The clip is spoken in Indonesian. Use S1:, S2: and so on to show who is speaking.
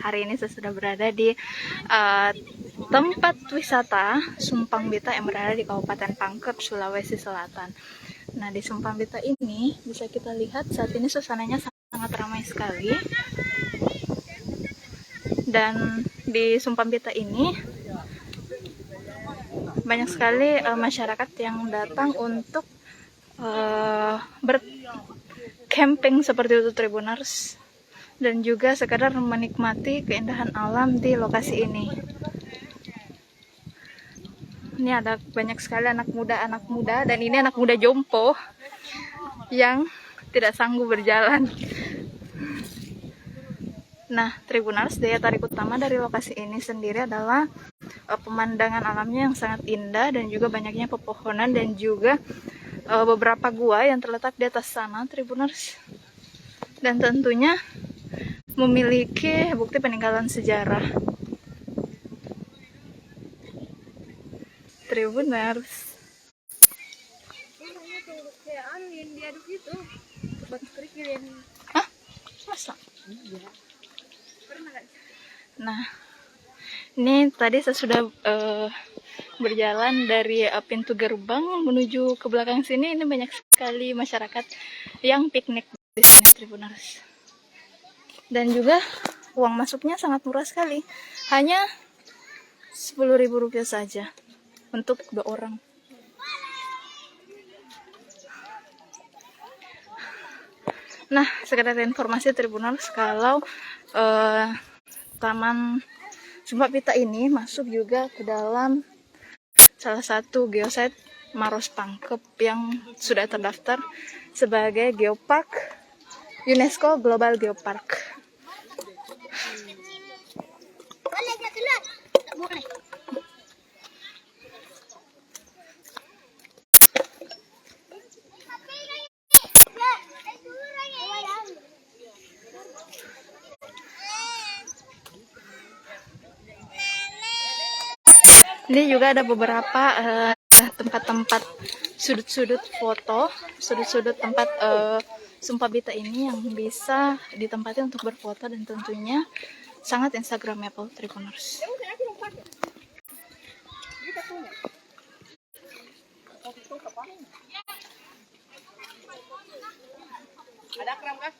S1: Hari ini saya sudah berada di tempat wisata Sumpang Bita yang berada di Kabupaten Pangkep, Sulawesi Selatan. Nah, di Sumpang Bita ini bisa kita lihat saat ini suasananya sangat ramai sekali. Dan di Sumpang Bita ini banyak sekali masyarakat yang datang untuk bercamping seperti itu, Tribuners, dan juga sekadar menikmati keindahan alam di lokasi ini. Ini ada banyak sekali anak muda, dan ini anak muda jompo yang tidak sanggup berjalan. Nah, Tribuners, daya tarik utama dari lokasi ini sendiri adalah pemandangan alamnya yang sangat indah dan juga banyaknya pepohonan dan juga beberapa gua yang terletak di atas sana, Tribuners. Dan tentunya memiliki bukti peninggalan sejarah. Tribuners. Hah? Masa? Nah, ini tadi saya sudah berjalan dari pintu gerbang menuju ke belakang sini. Ini banyak sekali masyarakat yang piknik di sini, Tribuners. Dan juga uang masuknya sangat murah sekali, hanya Rp10.000 saja untuk 2 orang. Nah, sekedar informasi, Tribuners, kalau Taman Sumpang Bita ini masuk juga ke dalam salah satu geosite Maros Pangkep yang sudah terdaftar sebagai Geopark UNESCO Global Geopark. Ini juga ada beberapa tempat-tempat sudut-sudut foto, sudut-sudut tempat Sumpang Bita ini yang bisa ditempati untuk berfoto dan tentunya sangat instagramable, Tribuners. Ada kram kan?